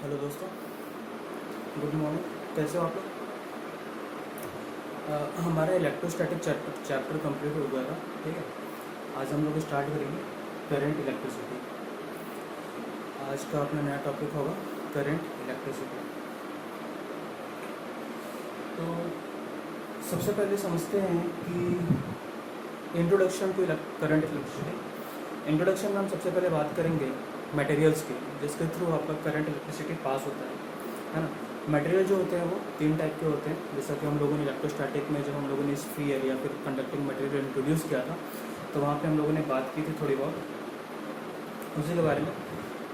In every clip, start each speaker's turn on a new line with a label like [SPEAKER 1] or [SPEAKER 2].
[SPEAKER 1] Hello दोस्तों, good morning. कैसे हो आप लोग? हमारा इलेक्ट्रोस्टैटिक चैप्टर कंप्लीट हो गया था। ठीक है, आज हम लोग स्टार्ट करेंगे करंट इलेक्ट्रिसिटी। आज का अपना नया टॉपिक होगा करंट इलेक्ट्रिसिटी। तो सबसे पहले समझते हैं कि introduction to current electricity. Introduction में हम सबसे पहले बात करेंगे मटेरियल्स की, जिसके थ्रू आपका करंट इलेक्ट्रिसिटी पास होता है ना। मटेरियल जो होते हैं वो तीन टाइप के होते हैं, जैसा कि हम लोगों ने इलेक्ट्रोस्टैटिक में जब हम लोगों ने स्फीयर या फिर कंडक्टिंग मटेरियल इंट्रोड्यूस किया था, तो वहाँ पे हम लोगों ने बात की थी थोड़ी बहुत उसी के बारे में।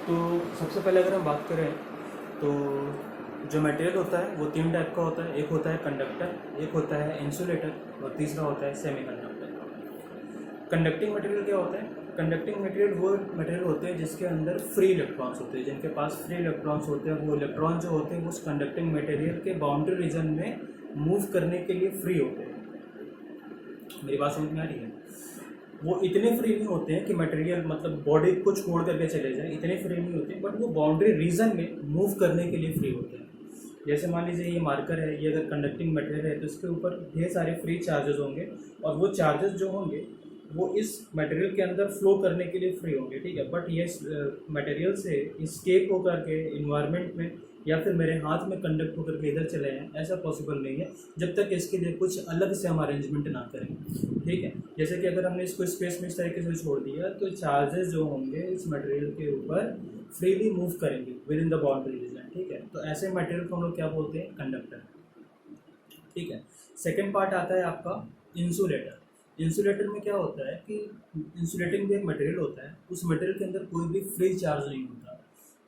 [SPEAKER 1] तो सबसे पहले अगर हम बात करें तो जो मटेरियल होता है वो तीन टाइप का होता है। एक होता है कंडक्टर, एक होता है इंसुलेटर और तीसरा होता है सेमीकंडक्टर। कंडक्टिंग मटेरियल क्या होता है? कंडक्टिंग मटेरियल वो मटेरियल होते हैं जिसके अंदर फ्री इलेक्ट्रॉन्स होते हैं। जिनके पास फ्री इलेक्ट्रॉन्स होते हैं, वो इलेक्ट्रॉन जो होते हैं वो उस कंडक्टिंग मटेरियल के बाउंड्री रीजन में मूव करने के लिए फ्री होते हैं। मेरी बात समझ में आ रही है? वो इतने फ्री नहीं होते हैं कि मटेरियल मतलब बॉडी को छोड़ करके चले जाए, इतने फ्री नहीं होते हैं, बट वो बाउंड्री रीजन में मूव करने के लिए फ्री होते हैं। जैसे मान लीजिए ये मार्कर है, ये अगर कंडक्टिंग मटेरियल है तो इसके ऊपर ढेर सारे फ्री चार्जेस होंगे, और वो चार्जेस जो होंगे वो इस मटेरियल के अंदर फ्लो करने के लिए फ्री होंगे। ठीक है, बट ये मटेरियल से इस्केप होकर के इन्वायरमेंट में या फिर मेरे हाथ में कंडक्ट होकर के इधर चले जाएँ, ऐसा पॉसिबल नहीं है जब तक इसके लिए कुछ अलग से हम अरेंजमेंट ना करें। ठीक है, जैसे कि अगर हमने इसको स्पेस में इस तरीके से छोड़ दिया तो चार्जेस जो होंगे इस मटेरियल के ऊपर फ्रीली मूव करेंगे within the boundary region. ठीक है, तो ऐसे मटेरियल को हम लोग क्या बोलते हैं? कंडक्टर। ठीक है, सेकेंड पार्ट आता है आपका इंसुलेटर। इंसुलेटर में क्या होता है कि इंसुलेटिंग भी एक मटेरियल होता है, उस मटेरियल के अंदर कोई भी फ्री चार्ज नहीं होता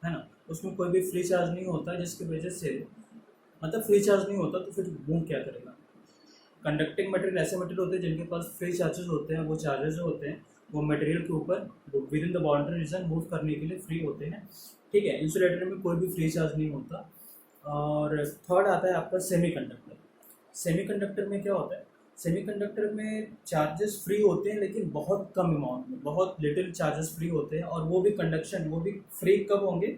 [SPEAKER 1] है ना। उसमें कोई भी फ्री चार्ज नहीं होता, जिसकी वजह से मतलब फ्री चार्ज नहीं होता तो फिर मूव क्या करेगा? कंडक्टिंग मटेरियल ऐसे मटेरियल होते हैं जिनके पास फ्री चार्जेस होते हैं। वो चार्जेस जो होते हैं वो मटेरियल के ऊपर within the boundary region move करने के लिए फ्री होते हैं। ठीक है, इंसुलेटर में कोई भी फ्री चार्ज नहीं होता। और थर्ड आता है आपका सेमीकंडक्टर। सेमीकंडक्टर में क्या होता है? सेमीकंडक्टर में चार्जेस फ्री होते हैं लेकिन बहुत कम अमाउंट में, बहुत लिटिल चार्जेस फ्री होते हैं, और वो भी कंडक्शन, वो भी फ्री कब होंगे?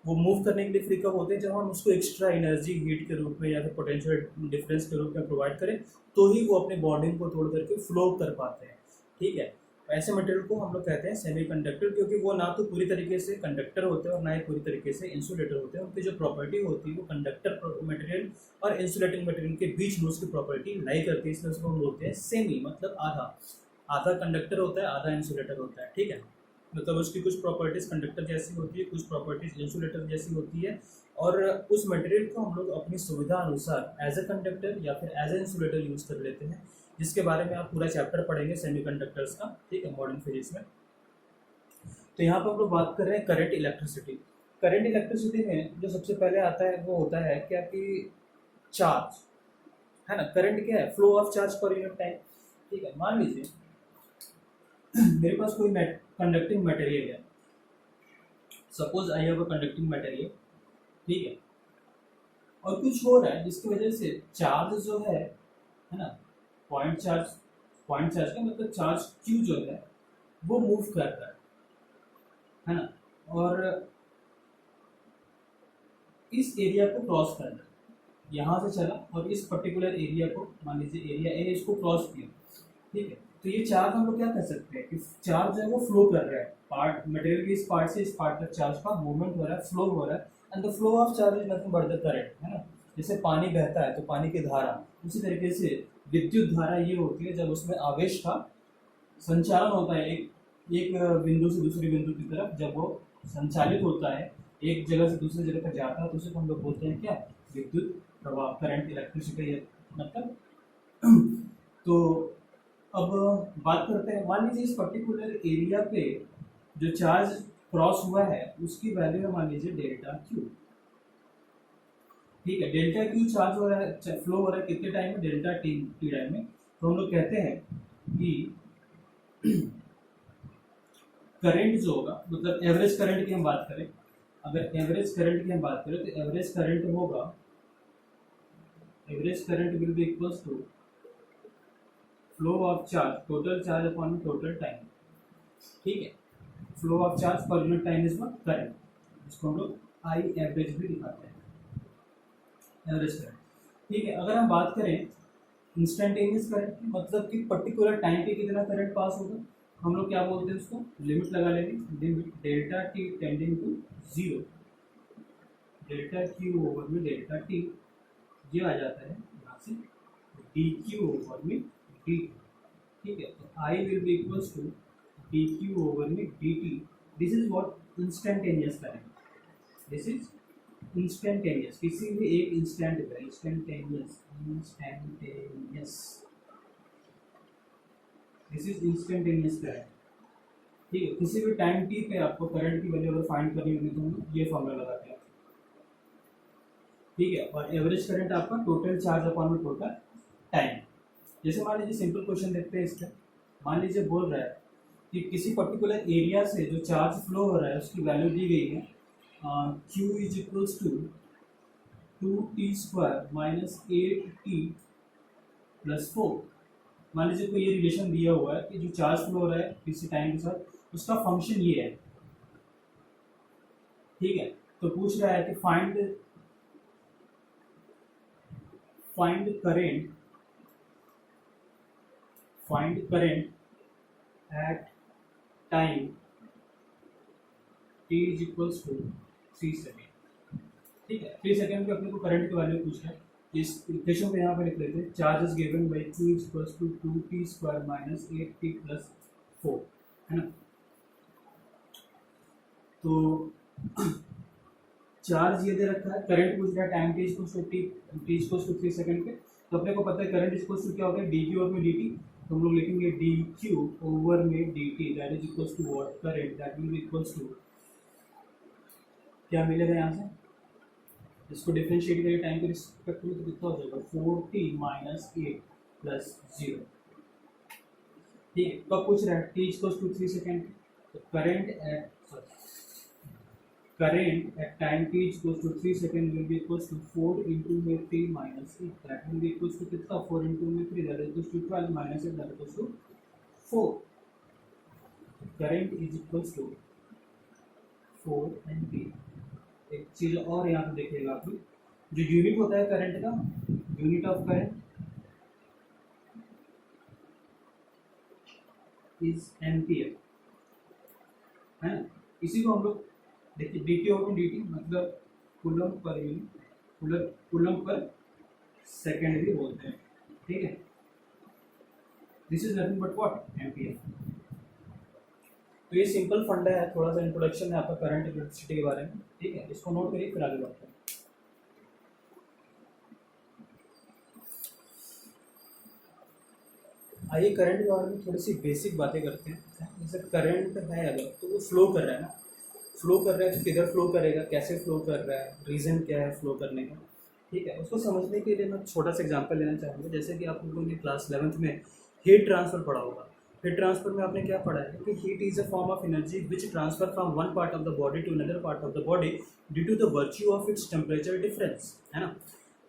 [SPEAKER 1] वो मूव करने के लिए फ्री कब होते हैं? जब हम उसको एक्स्ट्रा एनर्जी हीट के रूप में या फिर पोटेंशियल डिफरेंस के रूप में प्रोवाइड करें, तो ही वो अपने बॉन्डिंग को तोड़ करके फ्लो कर पाते हैं। ठीक है, ऐसे मटेरियल को हम लोग कहते हैं सेमीकंडक्टर, क्योंकि वो ना तो पूरी तरीके से कंडक्टर होते हैं और ना ही पूरी तरीके से इंसुलेटर होते हैं। उनकी जो प्रॉपर्टी होती है वो कंडक्टर मटेरियल और इंसुलेटिंग मटेरियल के बीच में उसकी प्रॉपर्टी लाई करती है, इसलिए उसको हम बोलते हैं सेमी, मतलब आधा। आधा कंडक्टर होता है, आधा इंसुलेटर होता है। ठीक है, मतलब उसकी कुछ प्रॉपर्टीज़ कंडक्टर जैसी होती है, कुछ प्रॉपर्टीज़ इंसुलेटर जैसी होती है, और उस मटेरियल को हम लोग अपनी सुविधा अनुसार एज ए कंडक्टर या फिर एज ए इंसुलेटर यूज़ कर लेते हैं, जिसके बारे में आप पूरा चैप्टर पढ़ेंगे सेमीकंडक्टर्स का। ठीक है, मॉडर्न फिजिक्स में। तो यहाँ पर हम लोग बात कर रहे हैं करंट इलेक्ट्रिसिटी। करंट इलेक्ट्रिसिटी में जो सबसे पहले आता है वो होता है क्या कि चार्ज, है ना। करंट क्या है? Flow of charge per unit time. ठीक है, मान लीजिए मेरे पास कोई कंडक्टिंग मटेरियल है, suppose I have a conducting material. ठीक है, और कुछ हो रहा है जिसकी वजह से चार्ज जो है ना, पॉइंट चार्ज, पॉइंट चार्ज का मतलब चार्ज क्यू जो है वो मूव कर रहा है ना, और इस एरिया को क्रॉस कर रहा है। यहाँ से चला और इस पर्टिकुलर एरिया को, मान लीजिए एरिया ए, इसको क्रॉस किया। ठीक है, तो ये चार्ज हम लोग क्या कर सकते हैं कि चार्ज जो है वो फ्लो कर रहा है, पार्ट मटेरियल के इस पार्ट से इस पार्ट तक चार्ज का मूवमेंट हो रहा है, फ्लो हो रहा है, and the flow of charge is nothing but the current, है ना। जैसे पानी बहता है तो पानी की धारा, उसी तरीके से विद्युत धारा ये होती है जब उसमें आवेश का संचालन होता है एक एक बिंदु से दूसरे बिंदु की तरफ, जब वो संचालित होता है एक जगह से दूसरी जगह तक जाता है, तो उसे हम लोग बोलते हैं क्या? विद्युत प्रवाह, करंट, इलेक्ट्रिसिटी मतलब। तो अब बात करते हैं, मान लीजिए इस पर्टिकुलर एरिया पे जो चार्ज क्रॉस हुआ है उसकी वैल्यू है मान लीजिए डेल्टा क्यू। ठीक है, डेल्टा क्यू चार्ज हो रहा है, फ्लो हो रहा है कितने टाइम में? डेल्टा टी टाइम में। तो हम लोग कहते हैं कि करंट जो होगा, मतलब एवरेज करंट की हम बात करें, अगर एवरेज करंट की हम बात करें तो एवरेज करंट होगा, average current will be equals to flow of charge, total charge upon total time. ठीक है, flow of charge per unit time is what? Current. इसको हम लोग आई एवरेज भी दिखाते हैं, एवरेज करंट। ठीक है, अगर हम बात करें इंस्टेंटेनियस करंट, मतलब कि पर्टिकुलर टाइम पे कितना करंट पास होगा, हम लोग क्या बोलते हैं उसको, लिमिट लगा लेंगे, limit delta T tending to zero, delta Q over में डेल्टा टी, ये आ जाता है यहाँ से डी क्यू ओवर में डी टी। ठीक है, तो I will be equals to D Q over में D T. This is what instantaneous current, this is instantaneous, किसी भी एक इंस्टेंट पर, instantaneous, instantaneous, this is instantaneous current. ठीक है, किसी भी टाइम टी पे आपको करंट की वैल्यू अगर फाइंड करनी होगी तो हम ये फॉर्मूला लगाते हैं। ठीक है, और एवरेज करंट आपका टोटल चार्ज अपॉन में टोटल टाइम। जैसे मान लीजिए सिंपल क्वेश्चन देखते हैं इसका, मान लीजिए बोल रहा है कि किसी पर्टिकुलर एरिया से जो चार्ज फ्लो हो रहा है उसकी वैल्यू दी गई है Q is equals to 2t² minus 8t plus 4। मान लीजिए कोई ये रिलेशन दिया हुआ है कि जो चार्ज फ्लो हो रहा है किसी टाइम के साथ उसका फंक्शन ये है। ठीक है, तो पूछ रहा है कि find current at time t is equals to 3 second. ठीक है, 3 सेकेंड पे अपने को करंट की वैल्यू पूछ रहा है। इस इक्वेशन को यहाँ पे लिख लेते हैं, charge is given by Q is equals to 2t² minus 8t plus 4, है ना। तो चार्ज ये दे रखा है, करंट पूछ रहा है time t equals to t equals to 3 second पे, तो अपने को पता है करंट इक्वल्स टू क्या होगा, डी क्यू ओवर में डी टी। तो हम लोग लिखेंगे डी क्यू ओवर में D T, that is equals to what, current, that will be equals to, क्या मिलेगा यहाँ से, इसको डिफरेंशिएट करिए टाइम के रिस्पेक्ट में तो कितना हो जाएगा, 4t माइनस 8 प्लस 0। ठीक है, कब पूछ रहा है, t इक्वल्स टू 3 सेकेंड, तो current at time t equals to 3 second will be equals to 4 into में 3 minus 8, that will be equals to कितना, 4 into में 3, that is equals to 12 minus 8, that is equals to 4. current is equals to 4 ampere। एक चीज और यहाँ पे देखिएगा आप, जो यूनिट होता है करंट का, unit of current is ampere, है ना। इसी को हम लोग देखिए D T over D T मतलब coulomb per unit, coulomb per second भी बोलते हैं। ठीक है, this is nothing but what, ampere. तो ये सिंपल फंडा है, थोड़ा सा इंट्रोडक्शन है आपका करंट इलेक्ट्रिसिटी के बारे में। ठीक है, इसको नोट करिए, फिर आगे बढ़ते हैं। आइए करंट के बारे में थोड़ी सी बेसिक बातें करते हैं। जैसे करंट है अगर, तो वो फ्लो कर रहा है ना, फ्लो कर रहा है तो किधर फ्लो करेगा, कैसे फ्लो कर रहा है, रीज़न क्या है फ्लो करने का। ठीक है, उसको समझने के लिए मैं छोटा सा एग्जांपल लेना चाहूँगा। जैसे कि आप लोगों ने क्लास 11th में हीट ट्रांसफ़र पढ़ा होगा। हीट ट्रांसफ़र में आपने क्या पढ़ा है कि heat is a form of energy which transfer from one part of the body to another part of the body due to the virtue of its temperature difference, है ना।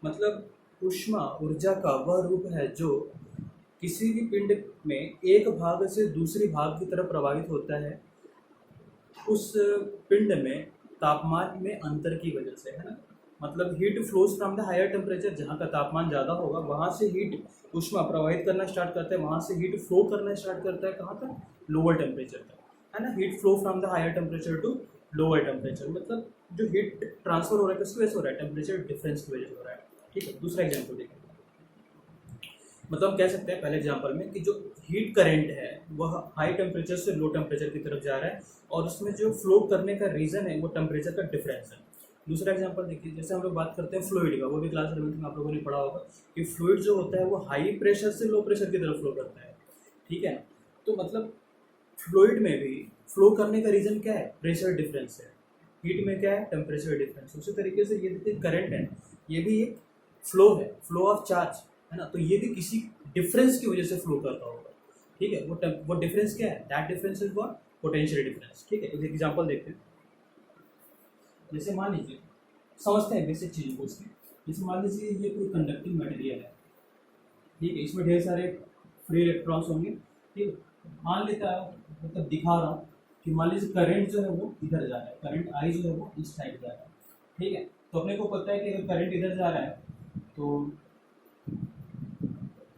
[SPEAKER 1] मतलब ऊष्मा ऊर्जा का वह रूप है जो किसी भी पिंड में एक भाग से दूसरी भाग की तरफ प्रवाहित होता है, उस पिंड में तापमान में अंतर की वजह से, है ना। मतलब heat flows from the higher temperature, जहाँ का तापमान ज़्यादा होगा वहाँ से हीट ऊष्मा प्रवाहित करना स्टार्ट करता है, वहाँ से हीट फ्लो करना स्टार्ट करता है कहाँ तक, लोअर टेम्परेचर तक, है ना। Heat flow from the higher temperature to lower temperature, मतलब जो हीट ट्रांसफर हो रहा है किसकी वजह से हो रहा है, टेम्परेचर डिफरेंस की वजह से हो रहा है। ठीक है, दूसरा एग्जाम्पल देखें। मतलब हम कह सकते हैं पहले एग्जांपल में कि जो हीट करंट है वह हाई टेम्परेचर से लो टेम्परेचर की तरफ जा रहा है और उसमें जो फ्लो करने का रीज़न है वो टेम्परेचर का डिफरेंस है। दूसरा एग्जांपल देखिए, जैसे हम लोग बात करते हैं फ्लूइड का, वो भी क्लास 11th में आप लोगों ने पढ़ा होगा कि फ्लूइड जो होता है वो हाई प्रेशर से लो प्रेशर की तरफ फ्लो करता है। ठीक है, तो मतलब फ्लूइड में भी फ्लो करने का रीज़न क्या है, प्रेशर डिफरेंस है। हीट में क्या है, टेम्परेचर डिफरेंस। उसी तरीके से ये देखिए करंट है, ये भी एक फ्लो है, फ्लो ऑफ चार्ज, है ना। तो ये भी किसी डिफरेंस की वजह से फ्लो करता होगा। ठीक है, वो डिफरेंस क्या है, that difference is what, potential difference. ठीक है, एक एग्जांपल देखते हैं। जैसे मान लीजिए, समझते हैं बेसिक चीज़ को उसकी। जैसे मान लीजिए ये कोई कंडक्टिंग मटेरियल है, ठीक है, इसमें ढेर सारे फ्री इलेक्ट्रॉन्स होंगे। ठीक है, मान लेता है, मतलब दिखा रहा हूँ कि मान लीजिए करंट जो है वो इधर जा रहा है, करंट आई जो है वो इस साइड जा रहा है। ठीक है। तो अपने को पता है कि अगर करंट इधर जा रहा है तो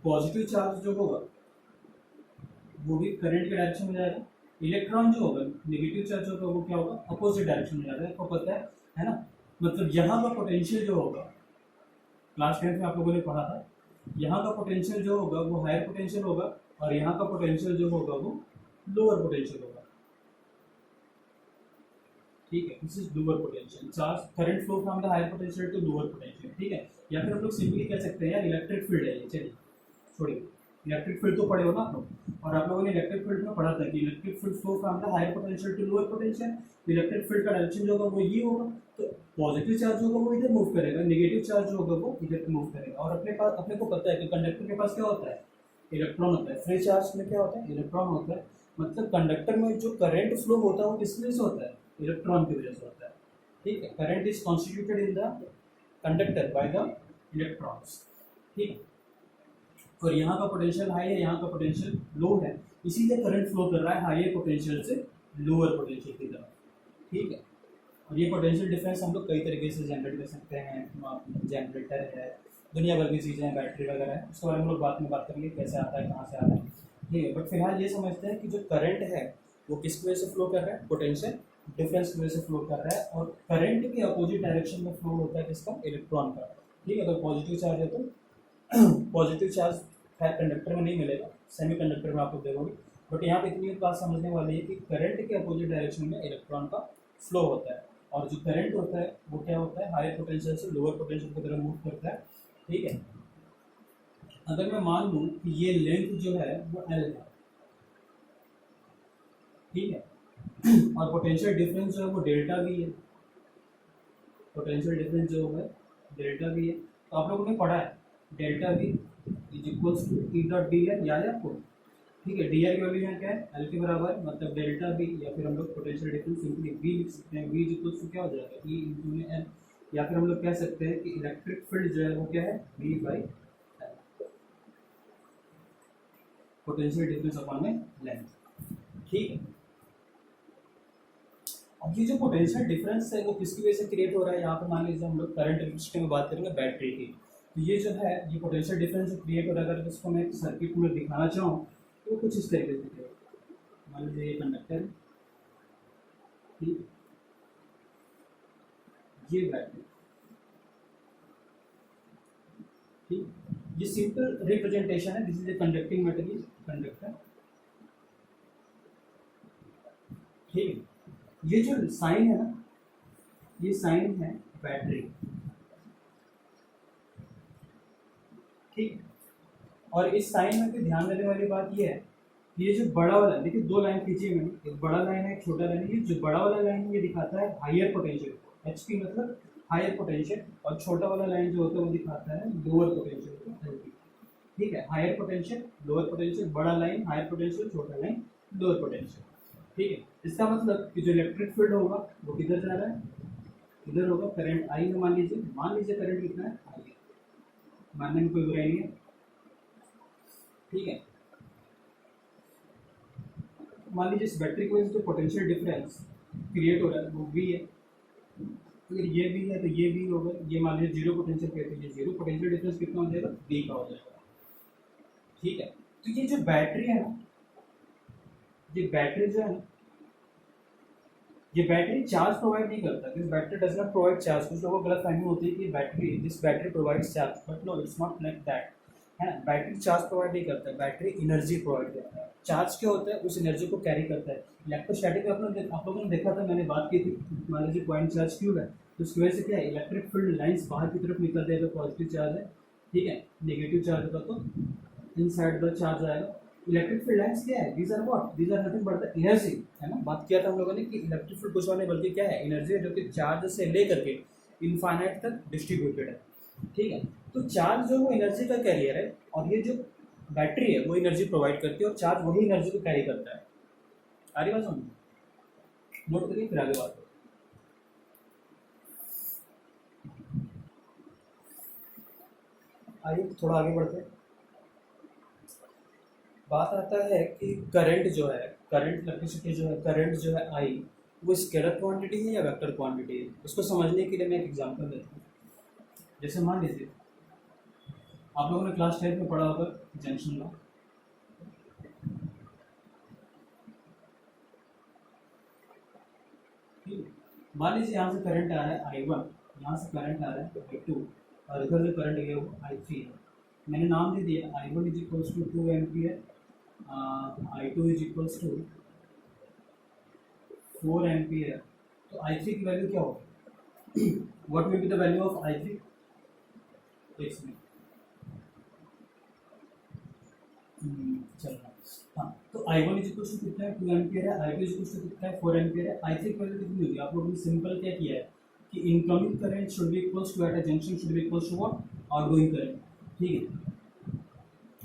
[SPEAKER 1] पॉजिटिव चार्ज जो होगा वो भी करंट के डायरेक्शन में जाएगा, इलेक्ट्रॉन जो होगा नेगेटिव चार्ज होगा वो क्या होगा, अपोजिट डायरेक्शन में जाएगा, आपको पता है ना। मतलब यहाँ का पोटेंशियल जो होगा, क्लास 10 में आप लोगों ने पढ़ा था, यहाँ का पोटेंशियल जो होगा वो हायर पोटेंशियल होगा और यहाँ का पोटेंशियल जो होगा वो लोअर पोटेंशियल होगा। ठीक है, this is lower potential charge current flow from the higher potential to lower potential. ठीक है, या फिर हम लोग सिंपली कह सकते हैं यार इलेक्ट्रिक फील्ड है ये। चलिए छोड़िए, इलेक्ट्रिक फील्ड तो पढ़े हो ना आप लोग, और आप लोगों ने इलेक्ट्रिक फील्ड में पढ़ा था कि electric field flow from the higher potential to lower potential. Electric field का डायरेक्शन जो होगा वो ये होगा, तो पॉजिटिव चार्ज होगा वो इधर मूव करेगा, नेगेटिव चार्ज जो होगा वो इधर मूव करेगा। और अपने को पता है कि कंडक्टर के पास क्या होता है, इलेक्ट्रॉन होता है। फ्री चार्ज में क्या होता है, इलेक्ट्रॉन होता है। मतलब कंडक्टर में जो करंट फ्लो होता है वो किस वजह से होता है, इलेक्ट्रॉन की वजह से होता है। ठीक है, current is constituted in the conductor by the electrons. ठीक है, और यहाँ का पोटेंशियल हाई है, यहाँ का पोटेंशियल लो है, इसीलिए करंट फ्लो कर रहा है हायर पोटेंशियल से लोअर पोटेंशियल की तरफ। ठीक है, और ये पोटेंशियल डिफरेंस हम लोग कई तरीके से जनरेट कर सकते हैं। जनरेटर है, दुनिया भर की चीज़ें हैं, बैटरी वगैरह है, उसके बारे में हम लोग बाद में बात करेंगे कैसे आता है, कहाँ से आता है। ठीक है, बट फिलहाल ये समझते हैं कि जो करंट है वो किसकी वजह से फ्लो कर रहा है, पोटेंशियल डिफरेंस की वजह से फ्लो कर रहा है। और करंट के अपोजिट डायरेक्शन में फ्लो होता है किसका, इलेक्ट्रॉन का। ठीक है, अगर पॉजिटिव चार्ज है तो पॉजिटिव चार्ज खैर कंडक्टर में नहीं मिलेगा, सेमी कंडक्टर में आप लोग देखोगे। बट यहाँ पे इतनी बात समझने वाली है कि करंट के अपोजिट डायरेक्शन में इलेक्ट्रॉन का फ्लो होता है, और जो करंट होता है वो क्या होता है, हायर पोटेंशियल से लोअर पोटेंशियल की तरफ मूव करता है। ठीक है, अगर मैं मान लूँ कि ये लेंथ जो है वो एल है, ठीक है, और पोटेंशियल डिफरेंस जो है वो डेल्टा भी है, पोटेंशियल डिफरेंस जो है डेल्टा भी है। तो आप लोगों ने पढ़ा है delta V is equals to E dot D R, याद है आपको। ठीक है, डी आर की वैल्यू यहाँ क्या है, एल के बराबर, मतलब डेल्टा वी, या फिर हम लोग पोटेंशियल डिफरेंस सिंपली वी लिख सकते हैं, वी इज इक्वल्स टू क्या हो जाएगा, ई इंटू में एल। या फिर हम लोग कह सकते हैं कि इलेक्ट्रिक फील्ड जो है वो क्या है, V by L, potential difference upon में लेंथ। ठीक है, अब ये जो पोटेंशियल डिफरेंस है वो किसकी वजह से क्रिएट हो रहा है, यहाँ पर मान लीजिए हम लोग करंट इलेक्ट्रिसिटी में बात करेंगे बैटरी की। तो ये जो है ये पोटेंशियल डिफरेंस जो क्रिएट हो रहा है, अगर इसको मैं सर्किट में दिखाना चाहूँ तो कुछ इस तरीके से दिखेगा। मान लीजिए ये कंडक्टर है, ठीक, ये बैटरी, ठीक, ये सिंपल रिप्रेजेंटेशन है, this is a conducting material, conductor. ठीक, ये जो साइन है ना, ये साइन है बैटरी। ठीक, और इस साइन में भी ध्यान देने वाली बात ये है, ये जो बड़ा वाला, देखिए दो लाइन खींची मैंने, एक बड़ा लाइन है एक छोटा लाइन है। ये जो बड़ा वाला लाइन है ये दिखाता है हायर पोटेंशियल, एच पी मतलब हायर पोटेंशियल, और छोटा वाला लाइन जो होता है वो दिखाता है लोअर पोटेंशियल को, एल पी। ठीक है, हायर पोटेंशियल लोअर पोटेंशियल, बड़ा लाइन हायर पोटेंशियल, छोटा लाइन लोअर पोटेंशियल। ठीक है, इसका मतलब कि जो इलेक्ट्रिक फील्ड होगा वो किधर जा रहा है, इधर होगा। करंट आई है, मान लीजिए करंट कितना है, आई है, मानने में कोई बुराई नहीं है। ठीक है, मान लीजिए इस बैटरी की वजह से जो पोटेंशियल डिफरेंस क्रिएट हो रहा है वो वी है। अगर ये भी है तो ये भी होगा, ये मान लीजिए जीरो पोटेंशियल कहते हैं, जीरो पोटेंशियल डिफरेंस कितना हो जाएगा, वी का हो जाएगा। ठीक है, तो ये जो बैटरी है ना, ये बैटरी जो है ना, ये बैटरी चार्ज प्रोवाइड नहीं करता, this battery does not provide charge. कुछ लोगों को गलतफहमी होती है कि battery, this battery provides charge, but no, it's not like that, है ना। बैटरी चार्ज प्रोवाइड नहीं करता है, बैटरी एनर्जी प्रोवाइड करता है। चार्ज क्या होता है, उस एनर्जी को कैरी करता है। इलेक्ट्रोस्टैटिक आप लोगों ने देखा था, मैंने बात की थी, मान लीजिए पॉइंट चार्ज क्यूब है, तो उसकी वजह से क्या है, इलेक्ट्रिक फील्ड लाइन्स बाहर की तरफ निकलते हैं, तो पॉजिटिव चार्ज है। ठीक है, नेगेटिव चार्ज होगा तो इनसाइड द चार्ज आएगा। इलेक्ट्रिक फील्ड लाइन्स क्या है, these are what, these are nothing but the energy, है ना। बात किया था हम लोगों ने कि इलेक्ट्रिक फील्ड कुछ और नहीं बल्कि क्या है, एनर्जी है, जो कि चार्ज से लेकर के इनफाइनाइट तक डिस्ट्रीब्यूटेड है। ठीक है, तो चार्ज जो वो एनर्जी का कैरियर है, और ये जो बैटरी है वो एनर्जी प्रोवाइड करती है, और चार्ज वही एनर्जी को कैरी करता है। आ रही बात समझ, नोट करिए फिर आगे बात। आइए थोड़ा आगे बढ़ते हैं। बात आता है कि करंट जो है, करंट इलेक्ट्रिसिटी जो है, करंट जो है आई, वो स्केलर क्वांटिटी है या वेक्टर क्वांटिटी है, उसको समझने के लिए मैं एक एग्जांपल देता हूँ। जैसे मान लीजिए आप लोगों ने क्लास 10 में पढ़ा होगा जंक्शन लॉ। मान लीजिए यहाँ से करंट आ रहा है I1, यहाँ से करंट आ रहा है I2 और इधर से करंट ये I3 है। मैंने नाम दे दिया I1 is equals to 2 ampere, I2 is equals to 4 ampere. तो I3 की वैल्यू क्या होगी? What will be the value of I3? एक मिनट चल रहा है। हाँ, तो I1 इज इक्वल्स टू कितना है? 2 एम्पियर है। I2 इज इक्वल्स टू कितना है? 4 एम्पियर है। I3 की वैल्यू कितनी होगी? आप लोगों ने सिंपल क्या किया है कि incoming current should be equals to at a junction should be equals to what? Outgoing current. ठीक है,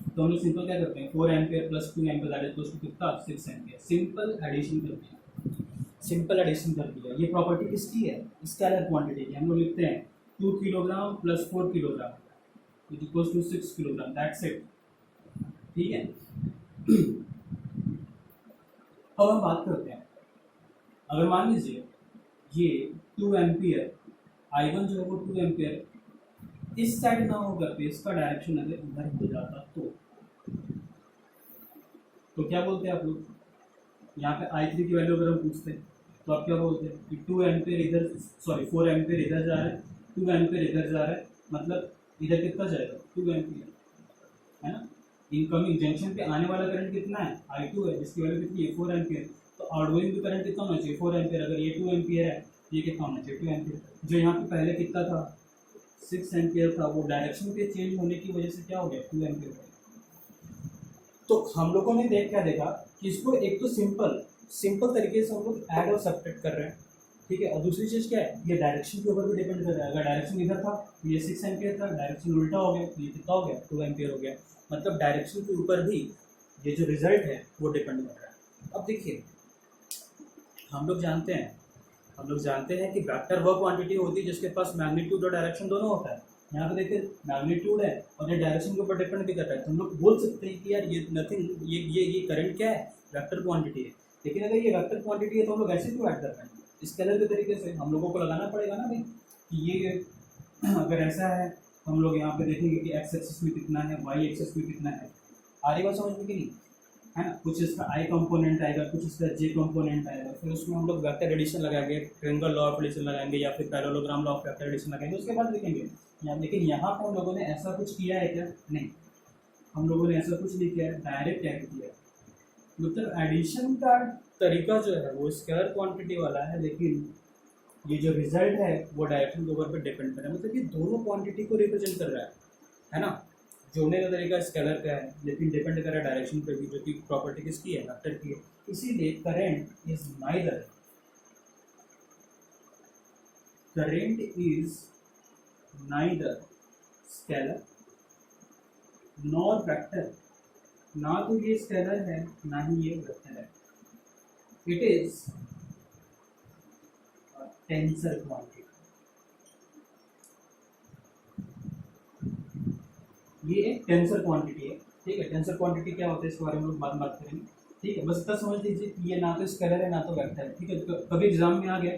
[SPEAKER 1] तो हम लोग सिंपल क्या करते हैं, 4 ampere plus 2 ampere that is equals to कितना? 6 एम्पियर। सिंपल एडिशन कर दिया, सिंपल एडिशन कर दिया। ये प्रॉपर्टी किसकी है? स्केलर क्वांटिटी की। हम लोग लिखते हैं 2 kilogram plus 4 kilogram is equals to 6 kilogram, that's it. ठीक है, अब हम बात करते हैं, अगर मान लीजिए ये 2 एम्पियर I1 जो है वो 2 एम्पियर इस साइड ना होगा तो इसका डायरेक्शन अगर इधर हो जाता तो क्या बोलते हैं आप लोग? यहाँ पे I3 की वैल्यू अगर हम पूछते हैं तो आप क्या बोलते हैं कि 2 एम्पियर इधर, सॉरी 4 एम्पियर इधर जा रहा है, 2 एम्पियर इधर जा रहा है, मतलब इधर कितना जाएगा? 2 एम्पियर, है ना। इनकमिंग जंक्शन पे आने वाला करंट कितना है? I2 है, जिसकी वैल्यू कितनी है? 4 एम्पियर। तो आउटगोइंग भी करंट कितना होना चाहिए? 4 एम्पियर। अगर ये 2 एम्पियर है, ये कितना होना चाहिए? 2 एम्पियर। जो यहाँ पे पहले कितना था? 6 एम्पियर था, वो डायरेक्शन के चेंज होने की वजह से क्या हो गया? 2 एम्पियर हो गया। तो हम लोगों ने क्या देखा कि इसको एक तो सिंपल तरीके से हम लोग ऐड और सब्ट्रैक्ट कर रहे हैं, ठीक है। और दूसरी चीज़ क्या है, ये डायरेक्शन के ऊपर भी डिपेंड कर रहा है। अगर डायरेक्शन इधर था तो ये 6 एम्पियर था, डायरेक्शन उल्टा हो गया तो ये कितना हो गया? 2 एम्पियर हो गया। मतलब डायरेक्शन के ऊपर भी ये जो रिजल्ट है वो डिपेंड कर रहा है। अब देखिए, हम लोग जानते हैं कि वेक्टर वह क्वांटिटी होती है जिसके पास मैग्नीट्यूड और डायरेक्शन दोनों होता है। यहाँ पे देखिए मैग्नीट्यूड है और ये डायरेक्शन के ऊपर डिपेंड भी करता है। तो हम लोग बोल सकते हैं कि यार ये नथिंग, ये करंट क्या है? वेक्टर क्वांटिटी है। लेकिन अगर ये वेक्टर क्वांटिटी है तो हम लोग ऐसे क्यों ऐड कर रहे हैं? स्केलर के तरीके से हम लोगों को लगाना पड़ेगा ना भाई कि ये अगर ऐसा है तो हम लोग यहाँ पे देखेंगे कि एक्स एक्सिस में कितना है, वाई एक्सिस में कितना है। आ रही बात समझ में कि नहीं? है ना। कुछ इसका आई कंपोनेंट आएगा, कुछ इसका जे कंपोनेंट आएगा, फिर उसमें हम लोग वेक्टर एडिशन लगाएंगे, ट्रायंगल लॉ ऑफ एडिशन लगाएंगे या फिर parallelogram law of vector addition लगाएंगे, उसके बाद देखेंगे। लेकिन यहाँ पर हम लोगों ने ऐसा कुछ किया है क्या? नहीं, हम लोगों ने ऐसा कुछ नहीं किया है, डायरेक्ट ऐड किया। मतलब एडिशन का तरीका जो है वो स्केलर क्वांटिटी वाला है, लेकिन ये जो रिजल्ट है वो डायरेक्शन के ऊपर पे डिपेंड कर रहा है। मतलब ये दोनों क्वांटिटी को रिप्रेजेंट कर रहा है ना। जोड़ने का तरीका स्केलर का है, लेकिन डिपेंड कर रहा है डायरेक्शन पे भी, जो कि प्रॉपर्टी किसकी है? वेक्टर की है। इसीलिए current is neither scalar nor vector. ना तो ये स्केलर है ना ही ये वेक्टर है। It is tensor quantity. ये एक टेंसर क्वांटिटी है, ठीक है। टेंसर क्वांटिटी क्या होता है इसके बारे में लोग बात करेंगे, ठीक है। बस इतना समझ लीजिए कि ये ना तो स्केलर है ना तो वेक्टर है, ठीक है। तो कभी एग्जाम में आ गया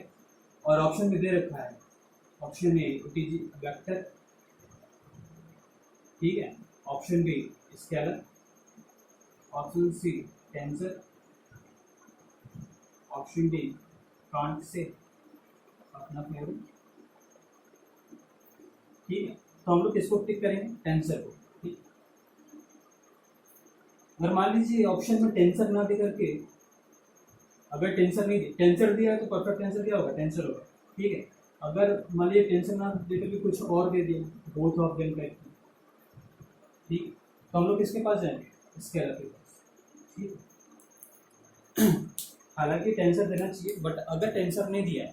[SPEAKER 1] और ऑप्शन में दे रखा है, option A it is vector, ठीक है। Option B scalar, option C tensor, option D can't say अपना फेवरेट, ठीक है। तो हम लोग किसको टिक करेंगे? टेंसर को, ठीक। अगर मान लीजिए ऑप्शन में टेंसर ना दे करके, अगर टेंसर नहीं दे, टेंसर दिया है तो परफेक्ट टेंसर क्या होगा? टेंसर होगा, ठीक है। अगर मान लीजिए टेंसर ना दे करके कुछ और दे दिया, बोथ ऑफ देम टाइप, ठीक, तो हम लोग किसके पास जाएंगे? स्केलर के पास, ठीक। हालांकि टेंसर देना चाहिए, बट अगर टेंसर नहीं दिया